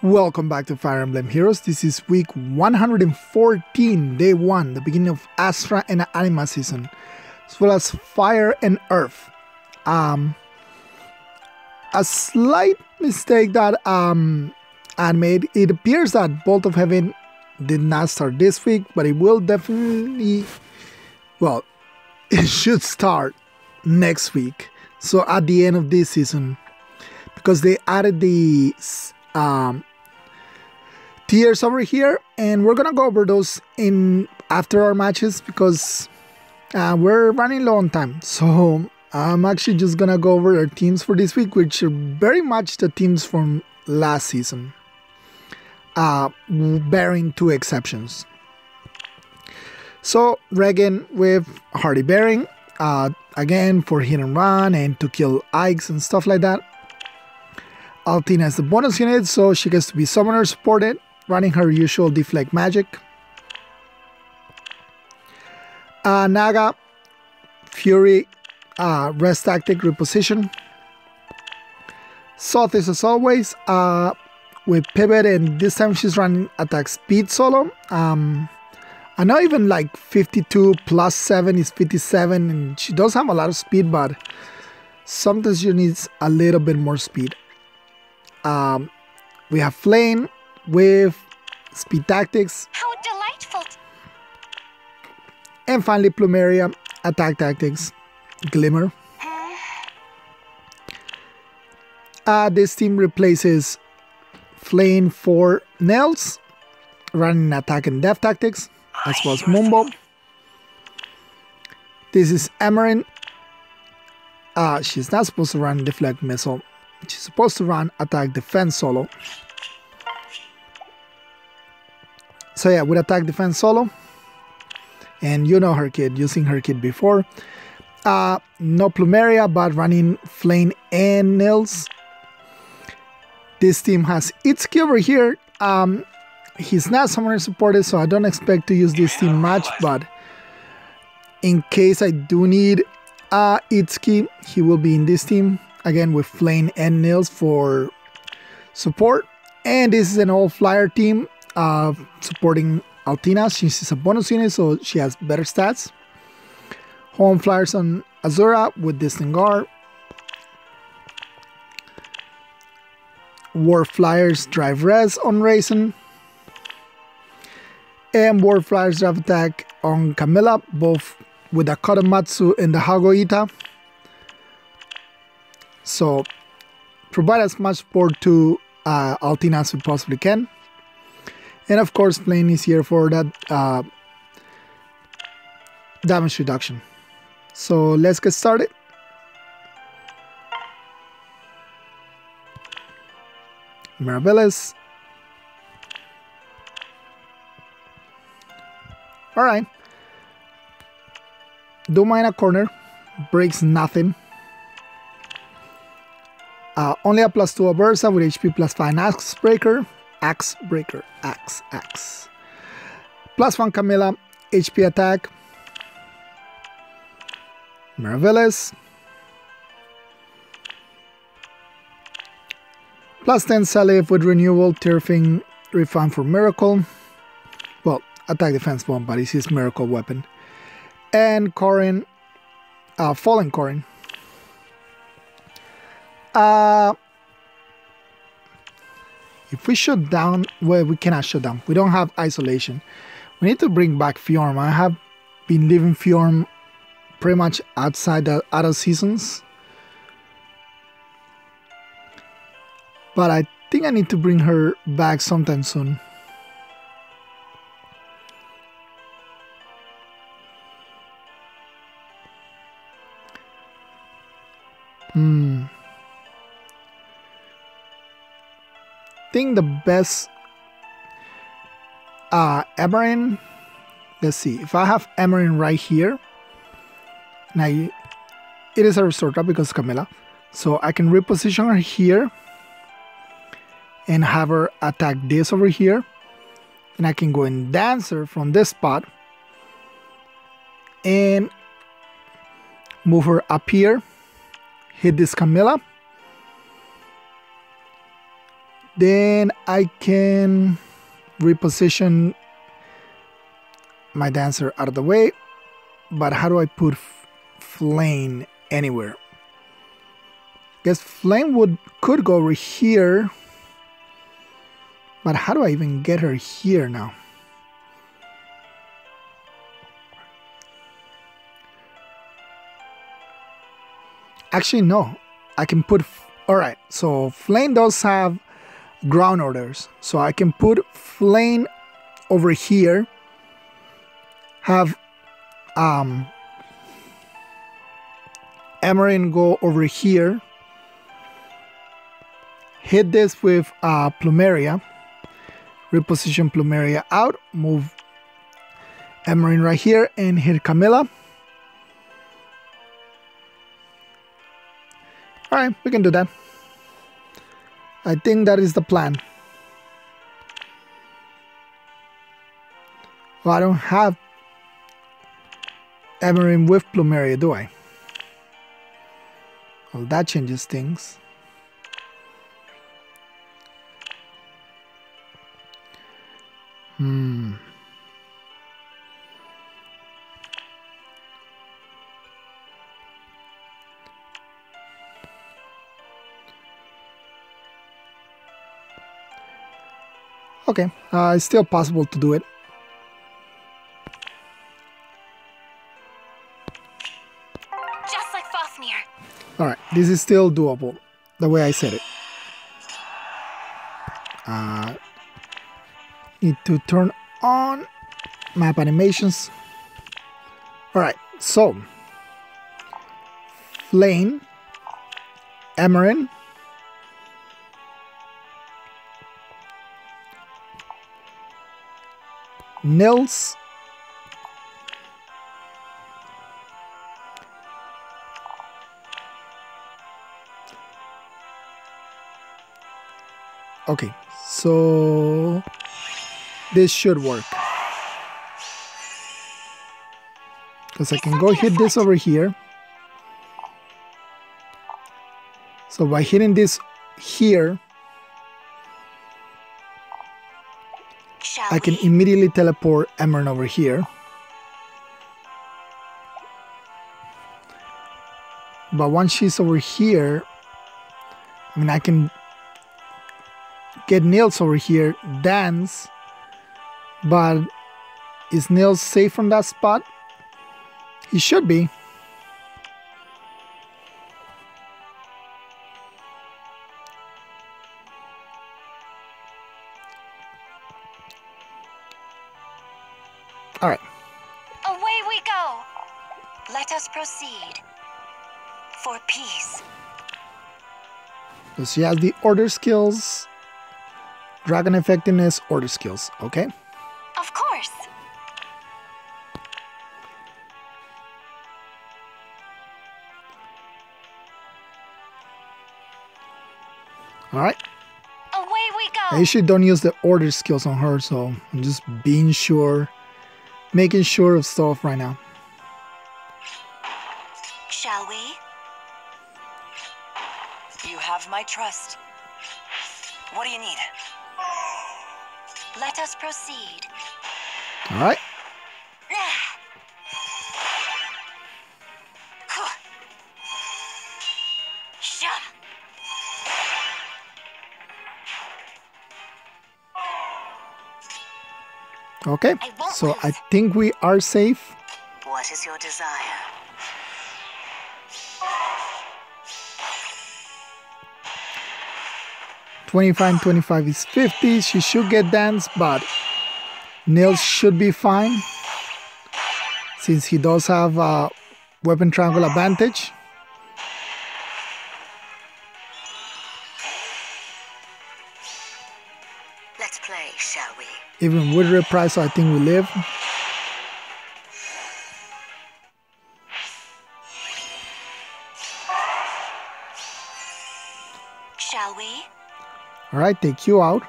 Welcome back to Fire Emblem Heroes. This is week 114, day 1, the beginning of Astra and Anima season, as well as Fire and Earth. A slight mistake that I made. It appears that Bolt of Heaven did not start this week, but it will definitely, well, it should start next week. So at the end of this season, because they added the tiers over here, and we're gonna go over those in after our matches because we're running low on time. So I'm actually just gonna go over our teams for this week, which are very much the teams from last season, barring two exceptions. So Regan with Hardy Bearing, again for hit and run and to kill Ikes and stuff like that. Altina is the bonus unit, so she gets to be summoner supported, running her usual deflect magic. Naga, Fury, rest tactic reposition. Sothis as always, with pivot, and this time she's running attack speed solo. I know even like 52 plus 7 is 57, and she does have a lot of speed, but sometimes she needs a little bit more speed. We have Flame with speed tactics. How delightful! And finally Plumeria, attack tactics, Glimmer. This team replaces Flame for Nails, running attack and death tactics, as well as Mumbo. This is Amarin. She's not supposed to run deflect missile. She's supposed to run attack defense solo. So yeah, with attack defense solo, and you know her kit, using her kit before. No Plumeria, but running Flame and Nails. This team has Itsuki over here. He's not summoner supported, so I don't expect to use this team much, but in case I do need Itsuki, he will be in this team. Again with Flame and Nails for support. And this is an all flyer team supporting Altina. She's a bonus unit, so she has better stats. Home flyers on Azura with Distant Guard. War flyers drive res on Raisin. And war flyers drive attack on Camilla, both with the Kodomatsu and the Hagoita. So provide as much support to Altina as we possibly can. And of course Flame is here for that damage reduction. So let's get started. Mirabeles. Alright. Duma in a corner. Breaks nothing. Only a +2 Aversa with HP +5 Axe Breaker. Axe. +1 Camilla, HP attack. Mirabeles. +10 Salif with renewal, Turfing, refine for Miracle. Well, attack defense bomb, but it's his Miracle weapon. And Corrin, Fallen Corrin. If we shut down, well, we cannot shut down. We don't have isolation. We need to bring back Fjorm. I have been leaving Fjorm pretty much outside the other seasons. But I think I need to bring her back sometime soon. I think the best Amarin, let's see, if I have Amarin right here, now it is a restore trap because Camilla, so I can reposition her here and have her attack this over here, and I can go and dance her from this spot and move her up here, hit this Camilla, Then I can reposition my dancer out of the way. But how do I put Flame anywhere? Guess Flame could go over here. But how do I even get her here now? Actually, no. I can put... Alright, so Flame does have ground orders. So I can put Flame over here. Have Emerald go over here. Hit this with Plumeria. Reposition Plumeria out. Move Emerald right here and hit Camilla. Alright, we can do that. I think that is the plan. Well, I don't have Emerald with Plumeria, do I? Well, that changes things. Okay, it's still possible to do it. Just like Fafnir. Alright, this is still doable, the way I said it. Need to turn on map animations. Alright, so Flame, Emerald, Nils, okay, so this should work. Because I can go hit this over here. So by hitting this here, I can immediately teleport Emerald over here. But once she's over here, I mean, I can get Nils over here, dance. But is Nils safe from that spot? He should be. All right. Away we go. Let us proceed. For peace. So she has the order skills, dragon effectiveness, order skills. Okay. Of course. All right. Away we go. I usually don't use the order skills on her, so I'm just being sure, making sure of stuff right now. Shall we? You have my trust. What do you need? Let us proceed. All right. Okay, so I think we are safe. What is your desire? $25 is 50. She should get dance, but Nils should be fine since he does have a weapon triangle advantage. Let's play, shall we? Even with reprise, I think we live. Shall we? All right, take you out.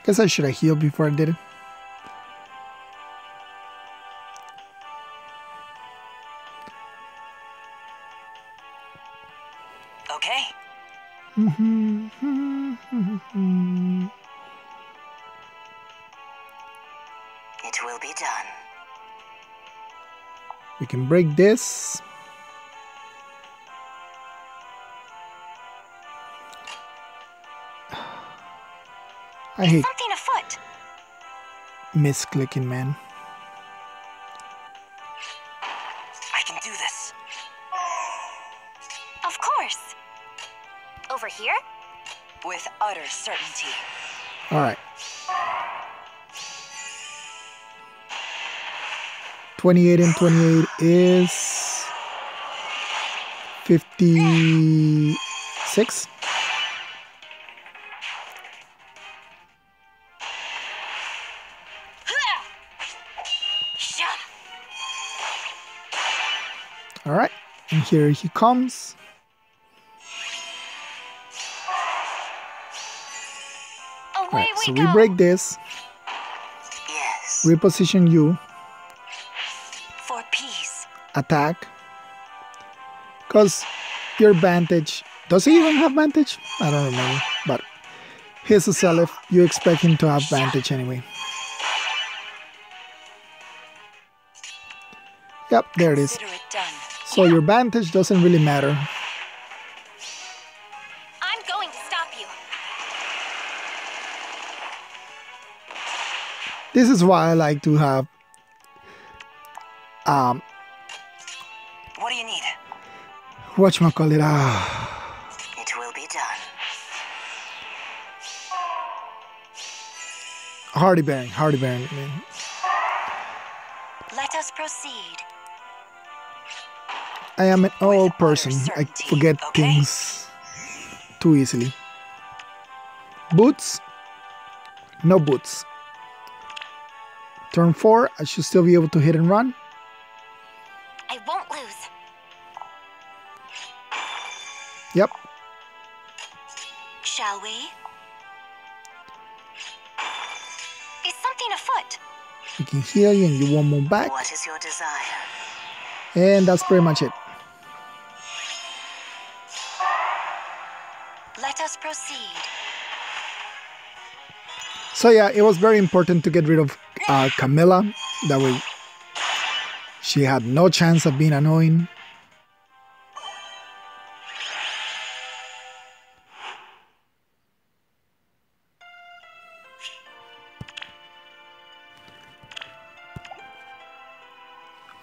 Guess I should have healed before I did it. It will be done. We can break this. I hate Something afoot. misclicking, man. I can do this. Of course. Over here? With utter certainty. Alright. 28 and 28 is 56. Alright, and here he comes. Away Alright, we so go. we break this, Yes. reposition you, For peace. attack. Because your vantage, does he even have vantage? I don't remember, but he's a Seliph. You expect him to have vantage anyway. Yep, there it is. Consider it done. So your vantage doesn't really matter. I'm going to stop you. This is why I like to have What do you need? whatchamacallit, It will be done. Hardy Baron, man. Let us proceed. I am an old person. I certainty, forget okay? things too easily. Boots? No boots. Turn 4, I should still be able to hit and run. I won't lose. Yep. Shall we? Is something afoot? You can heal you and you won't move back. What is your desire? And that's pretty much it. Let us proceed. So yeah, it was very important to get rid of Camilla. That way she had no chance of being annoying.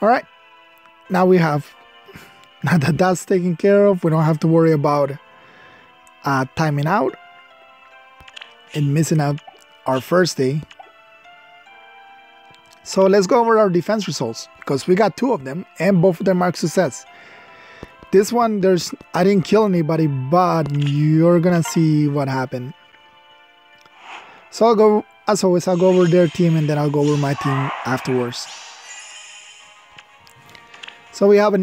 Alright, now we have, now that that's taken care of, we don't have to worry about timing out and missing out our first day. So let's go over our defense results, because we got 2 of them and both of them are success. This one, I didn't kill anybody, but you're gonna see what happened. So I'll go, as always, I'll go over their team and then I'll go over my team afterwards. So we have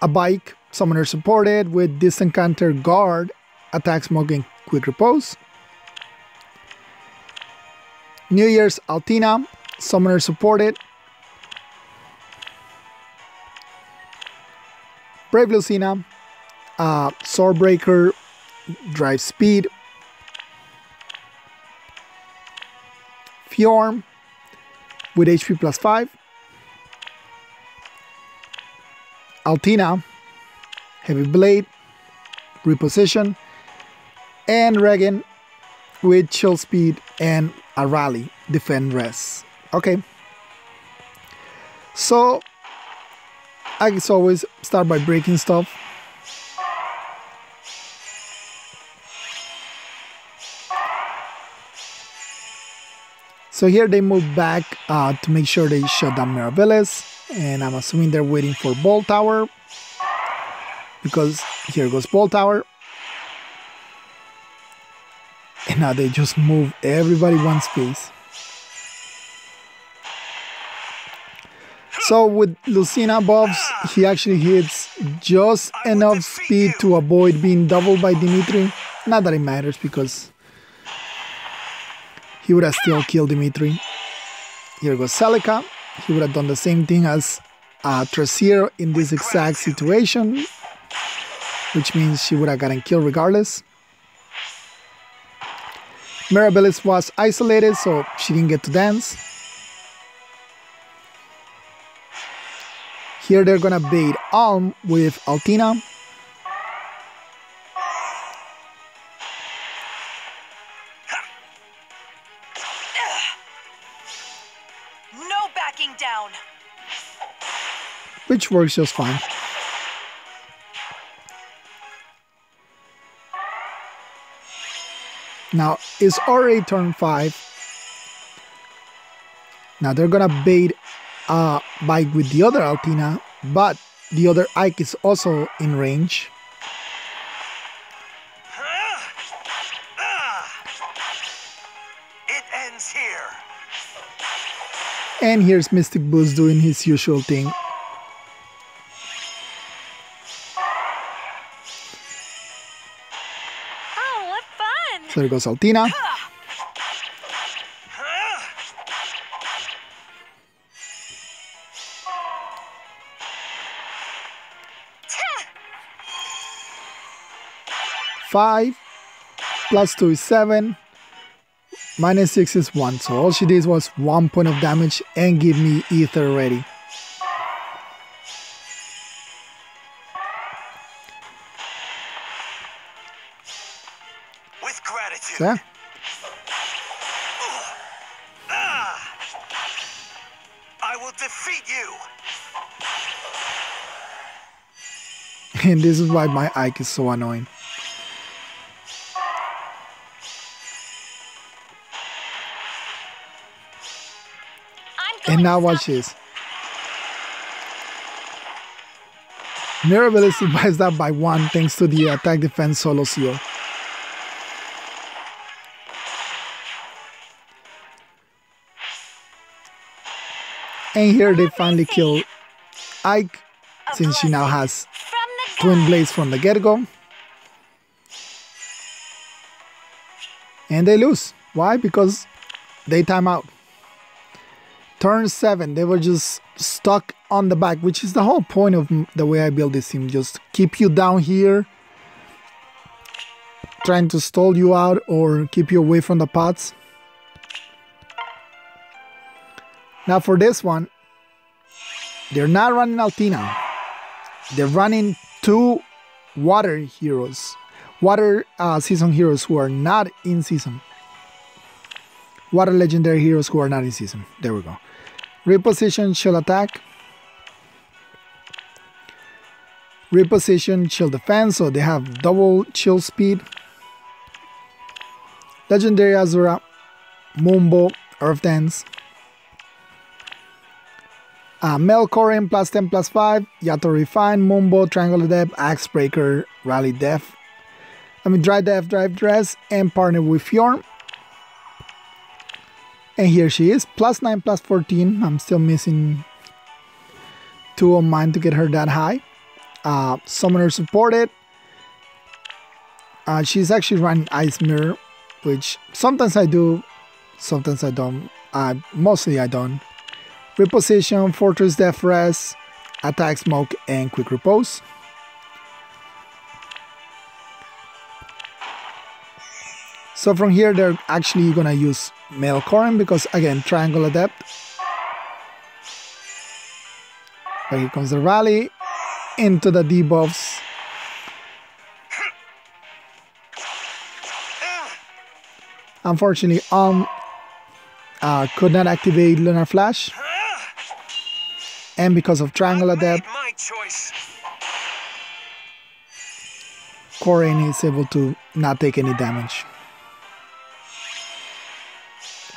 a bike, summoner supported with distant counter guard, attack, smoke, and quick repose. New Year's Altina, summoner supported. Brave Lucina, Swordbreaker, drive speed. Fjorm with HP plus 5. Altina, heavy blade, reposition. And Regan with chill speed and a rally, defend res. Okay. So I guess always start by breaking stuff. So here they move back to make sure they shut down Miravilles, and I'm assuming they're waiting for Bolt Tower, because here goes Bolt Tower. And now they just move everybody one space. So with Lucina buffs, he actually hits just enough speed to avoid being doubled by Dimitri. Not that it matters, because he would have still killed Dimitri. Here goes Celica. He would have done the same thing as Tracier in this exact situation, which means she would have gotten killed regardless. Mirabilis was isolated, so she didn't get to dance. Here they're gonna bait Alm with Altina. No backing down. Which works just fine. Now it's already turn 5. Now they're gonna bait bite with the other Altina, but the other Ike is also in range. It ends here. And here's Mystic Boost doing his usual thing. Oh, what fun! So there goes Altina. Five plus 2 is 7. Minus 6 is 1. So all she did was 1 point of damage and give me Aether ready. With gratitude. So, yeah. I will defeat you. And this is why my Ike is so annoying. And now watch this. Mirabilis survives that by 1 thanks to the attack defense solo seal. And here they finally kill Ike, since she now has twin blades from the get-go. And they lose. Why? Because they time out. Turn 7, they were just stuck on the back, which is the whole point of the way I build this team. Just keep you down here, trying to stall you out or keep you away from the pots. Now for this one, they're not running Altina. They're running 2 water heroes. Water season heroes who are not in season. Water legendary heroes who are not in season. There we go. Reposition, chill attack. Reposition, chill defense, so they have double chill speed. Legendary Azura, Mumbo, Earth Dance. Melkorin plus 10 plus 5. Yato Refine, Mumbo, Triangle Adept, Axe Breaker, Rally Def. Dry Def, Drive Dress, and partner with Fjorm. And here she is, plus 9 plus 14. I'm still missing 2 of mine to get her that high. Summoner supported. She's actually running Ice Mirror, which sometimes I do, sometimes I don't. Mostly I don't. Reposition, Fortress Death Rest, Attack Smoke, and Quick Repose. So from here, they're actually gonna use Melkorin because, again, Triangle Adept. But here comes the rally into the debuffs. Unfortunately, could not activate Lunar Flash. And because of Triangle Adept, Corrin is able to not take any damage.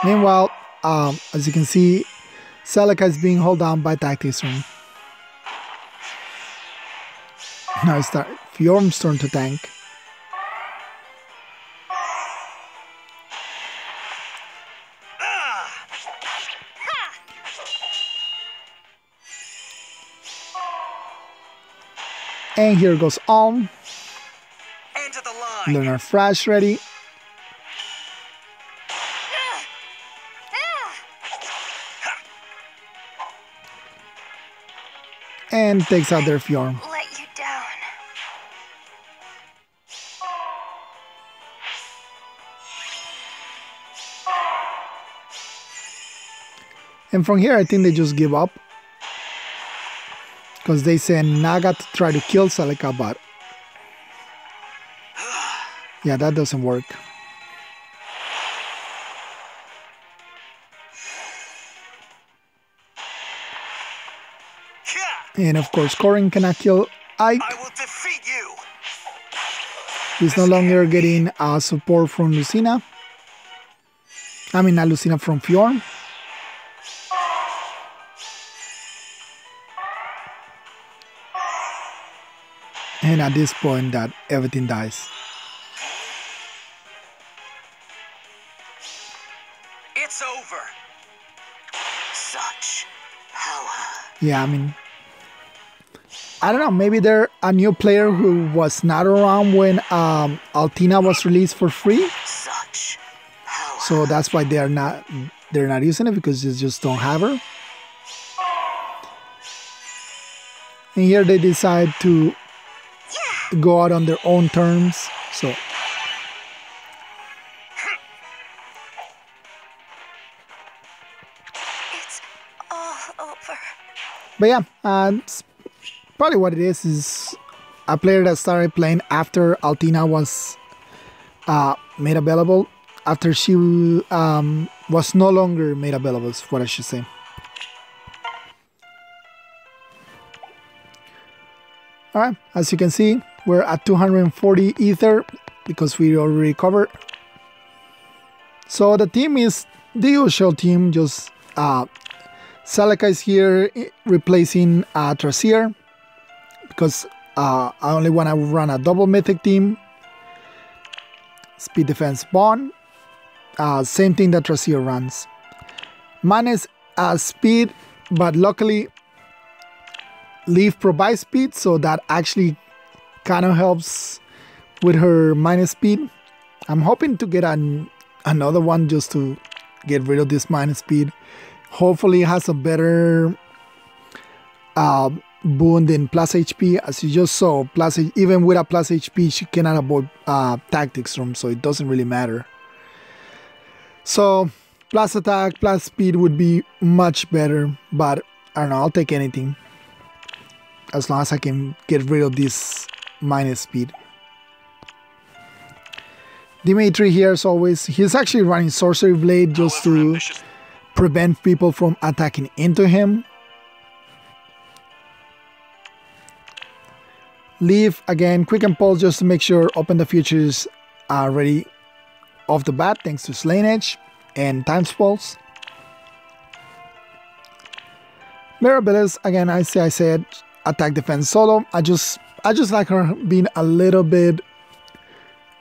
Meanwhile, as you can see, Celica is being held down by Tactics Ring. Now it's Fjorm's turn to tank. And here goes Alm. Lunar Flash ready. And takes out their Fjorm. Let you down. And from here, I think they just give up. Because they send Naga to try to kill Celica, but... yeah, that doesn't work. And of course, Corrin cannot kill Ike. I will defeat you. He's no longer getting support from Lucina. I mean, not Lucina, from Fjorm. And at this point, that everything dies. It's over. Such power. Yeah, I mean, I don't know, maybe they're a new player who was not around when Altina was released for free. Such power. So that's why they're not using it, because they just don't have her. And here they decide to go out on their own terms. So It's all over. but yeah, it's probably what it is a player that started playing after Altina was made available, after she was no longer made available, is what I should say. Alright, as you can see, we're at 240 Aether because we already covered. So the team is the usual team, just Celica is here replacing Tracer, because I only want to run a double mythic team. Speed defense Bond, same thing that Tracer runs. Mine is speed, but luckily Leaf provides speed, so that actually kind of helps with her minus speed. I'm hoping to get another one just to get rid of this minus speed. Hopefully it has a better boon than plus HP. As you just saw, even with a plus HP, she cannot avoid tactics room, so it doesn't really matter. So plus attack, plus speed would be much better, but I don't know, I'll take anything as long as I can get rid of this minus speed. Dimitri here, as always, he's actually running Sorcery Blade just to prevent people from attacking into him. Leaf, again, Quick and Pulse just to make sure Open the Futures are ready off the bat, thanks to Slain Edge and Time's Pulse. Mirabilis, again, I said attack defense solo. I just like her being a little bit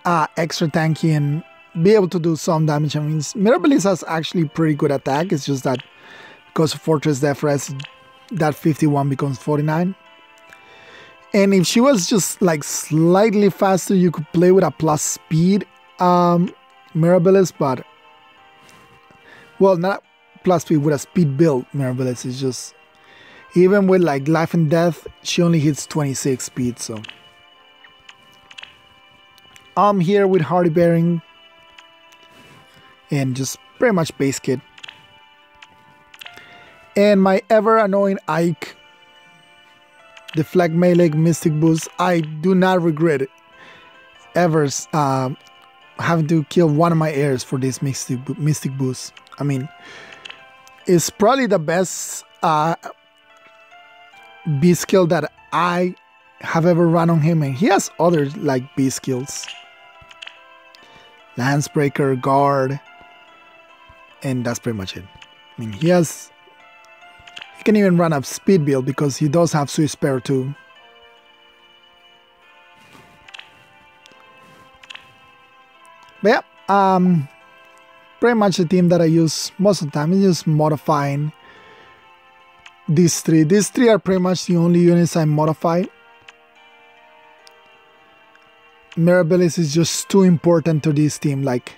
extra tanky and be able to do some damage. I mean, Mirabilis has actually pretty good attack. It's just that because of Fortress Death Rest, that 51 becomes 49. And if she was just like slightly faster, you could play with a plus speed Mirabilis, but well, not plus speed, with a speed build Mirabilis. It's just, even with like life and death, she only hits 26 speed. So I'm here with Hardy Bearing and just pretty much base kit. And my ever annoying Ike, Deflect Melee Mystic Boost. I do not regret it ever having to kill one of my heirs for this Mystic Boost. I mean, it's probably the best B skill that I have ever run on him, and he has other like B skills, Lancebreaker, Guard, and that's pretty much it. I mean, he can even run a speed build because he does have Swift Spare too. But yeah, pretty much the team that I use most of the time is just modifying these three. These three are pretty much the only units I modify. Mirabilis is just too important to this team. Like,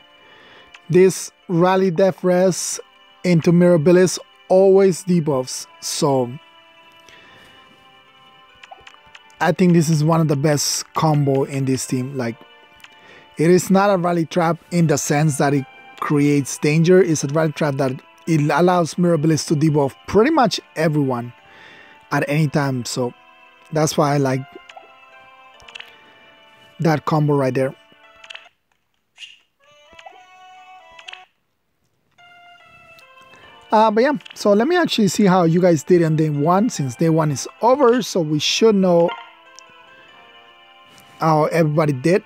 this Rally Death Rest into Mirabilis always debuffs. So I think this is one of the best combo in this team. Like, it is not a rally trap in the sense that it creates danger. It's a rally trap that it allows Mirabilis to debuff pretty much everyone at any time. So that's why I like that combo right there. But yeah, so let me actually see how you guys did on day one, since day one is over, so we should know how everybody did.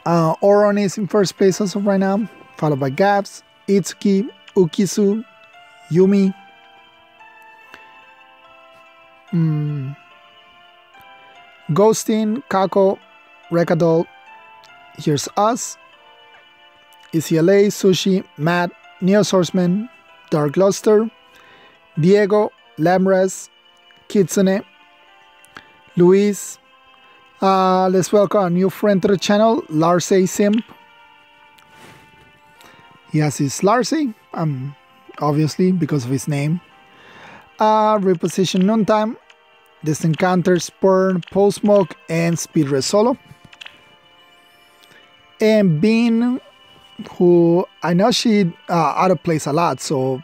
Oron is in first place as of right now, followed by Gabs, Itsuki, Ukisu, Yumi, Ghostin, Kako, Rekadol, here's us, ECLA, Sushi, Matt, Neo Swordsman, Dark Luster, Diego, Lamres, Kitsune, Luis. Let's welcome a new friend to the channel, Larsey Simp. He has his Larsey, obviously because of his name. Reposition Noontime, Distant Counter, Spurn, Post Smoke, and Speed Res Solo. And Bean, who I know she out of plays a lot, so,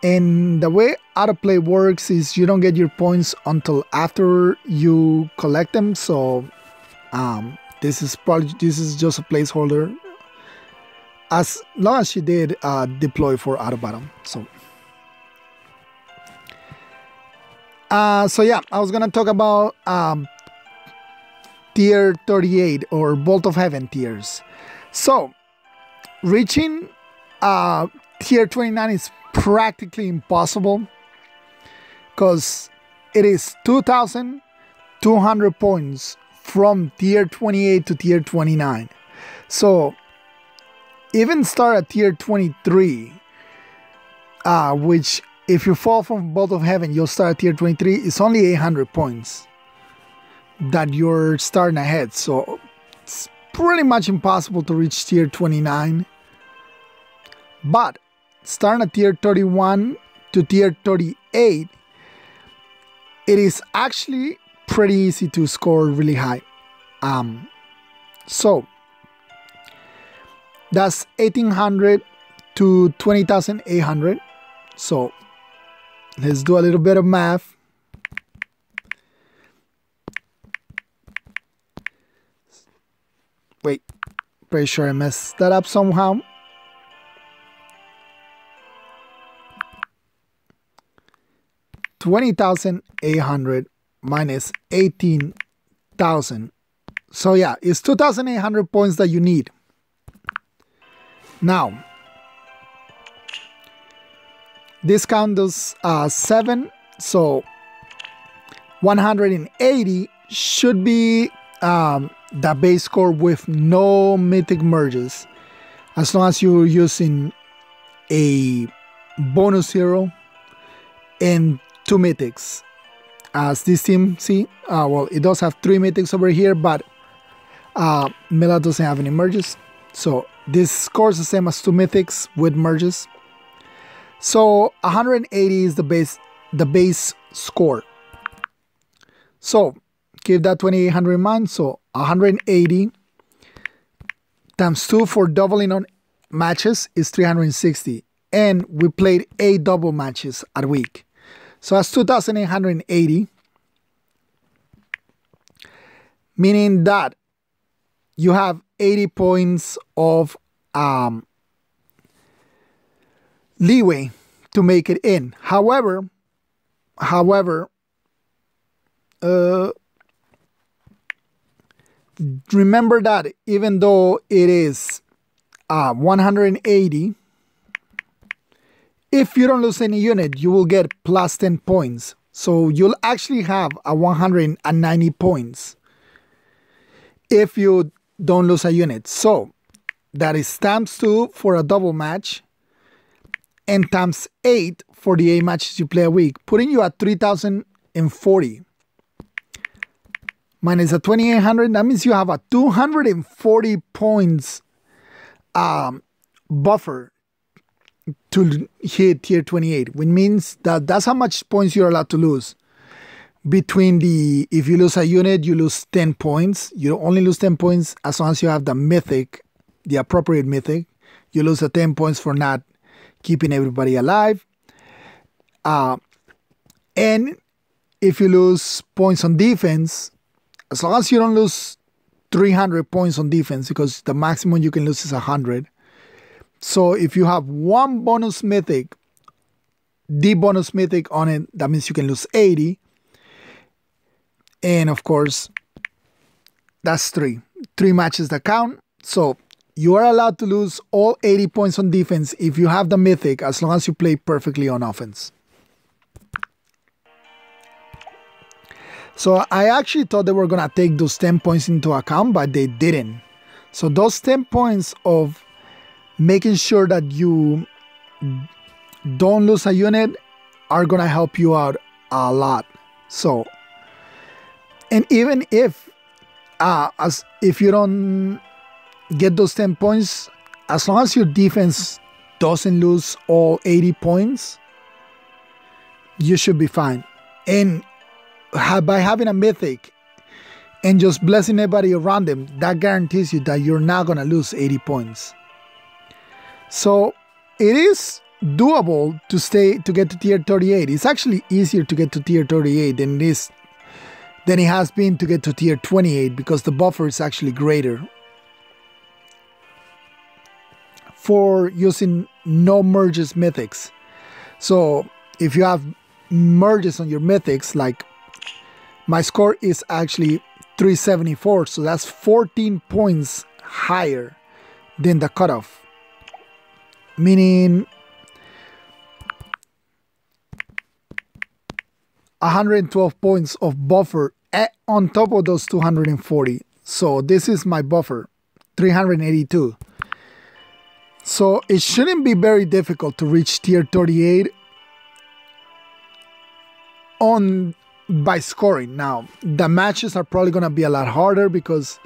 and the way out of play works is you don't get your points until after you collect them, so this is just a placeholder as long as she did deploy for out of battle. So yeah, I was gonna talk about tier 38 or Bolt of Heaven tiers. So, reaching tier 29 is practically impossible because it is 2,200 points from tier 28 to tier 29. So, even start at tier 23, which if you fall from Bolt of Heaven, you'll start at tier 23. It's only 800 points that you're starting ahead. So, it's pretty much impossible to reach tier 29, but starting at tier 31 to tier 38, it is actually pretty easy to score really high. So that's 1,800 to 20,800. So let's do a little bit of math. Wait, pretty sure I messed that up somehow. $20,800 minus 18,000. So yeah, it's 2,800 points that you need. Now, this count does 7, so 180 should be the base score with no mythic merges, as long as you're using a bonus hero and 2 mythics. As this team see, well, it does have 3 mythics over here, but Mela doesn't have any merges, so this scores the same as 2 mythics with merges. So 180 is the base score. So keep that 2,800 in mind. So 180 times 2 for doubling on matches is 360. And we played 8 double matches a week. So that's 2,880. Meaning that you have 80 points of leeway to make it in. However, remember that even though it is 180, if you don't lose any unit, you will get plus 10 points. So you'll actually have a 190 points if you don't lose a unit. So that is times 2 for a double match and times 8 for the 8 matches you play a week, putting you at 3,040. Minus a 2,800, that means you have a 240 points buffer to hit tier 28, which means that that's how much points you're allowed to lose. Between the, if you lose a unit, you lose 10 points. You only lose 10 points as long as you have the mythic, the appropriate mythic. You lose the 10 points for not keeping everybody alive. And if you lose points on defense, as long as you don't lose 300 points on defense, because the maximum you can lose is 100. So if you have one bonus mythic, the bonus mythic on it, that means you can lose 80. And of course, that's 3 matches that count. So you are allowed to lose all 80 points on defense if you have the mythic, as long as you play perfectly on offense. So I actually thought they were going to take those 10 points into account, but they didn't. So those 10 points of making sure that you don't lose a unit are going to help you out a lot. So, and even if you don't get those 10 points, as long as your defense doesn't lose all 80 points, you should be fine. And by having a mythic and just blessing everybody around them, that guarantees you that you're not going to lose 80 points. So it is doable to get to tier 38. It's actually easier to get to tier 38 than it has been to get to tier 28, because the buffer is actually greater for using no merges mythics. So if you have merges on your mythics, like my score is actually 374, so that's 14 points higher than the cutoff, meaning 112 points of buffer on top of those 240. So this is my buffer, 382. So it shouldn't be very difficult to reach tier 38 by scoring. Now, the matches are probably going to be a lot harder because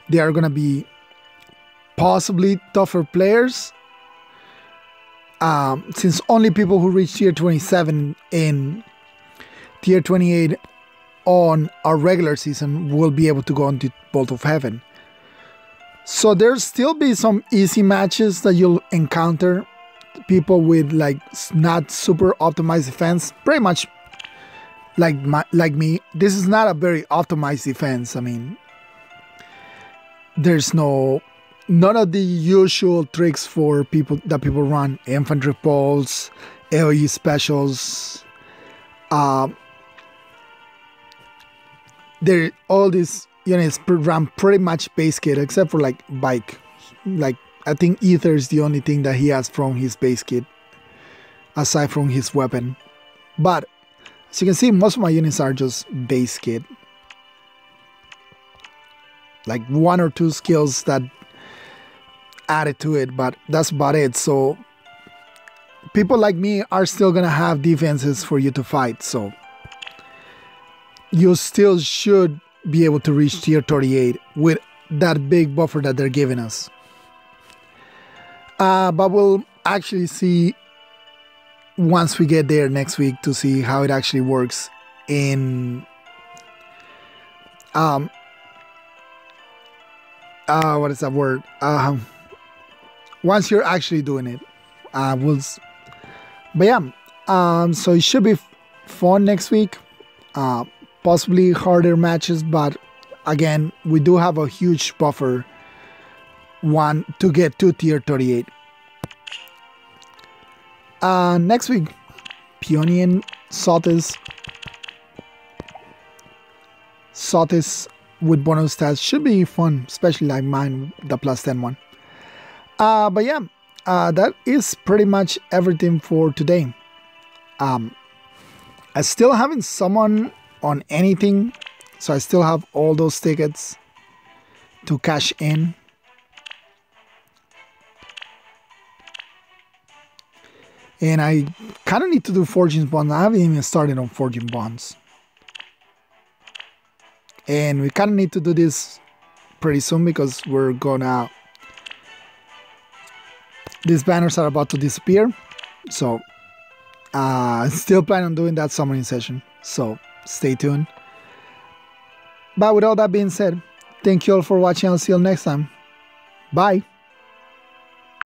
they are going to be possibly tougher players. Since only people who reach tier 27 in tier 28 on our regular season will be able to go on to Bolt of Heaven. So there'll still be some easy matches that you'll encounter. People with like not super optimized defense, pretty much like me. This is not a very optimized defense. I mean, there's none of the usual tricks for people that people run. Infantry pulls, AoE specials. All these units run pretty much base kit, except for like Bike. Like I think Aether is the only thing that he has from his base kit, aside from his weapon. But as you can see, most of my units are just base kit. Like 1 or 2 skills that added to it, but that's about it. So people like me are still gonna have defenses for you to fight. So you still should be able to reach tier 38 with that big buffer that they're giving us. But we'll actually see once we get there next week to see how it actually works in what is that word? Once you're actually doing it. But yeah, so it should be fun next week. Possibly harder matches, but again, we do have a huge buffer to get to tier 38. Next week, Peonian Sotis with bonus stats should be fun, especially like mine, the +10 one. But yeah, that is pretty much everything for today. I still haven't summoned on anything, so I still have all those tickets to cash in. And I kind of need to do Fortune Bonds. I haven't even started on Fortune Bonds. And we kind of need to do this pretty soon because we're gonna... These banners are about to disappear. So, still plan on doing that summoning session. So, stay tuned. But with all that being said, thank you all for watching. I'll see you all next time. Bye.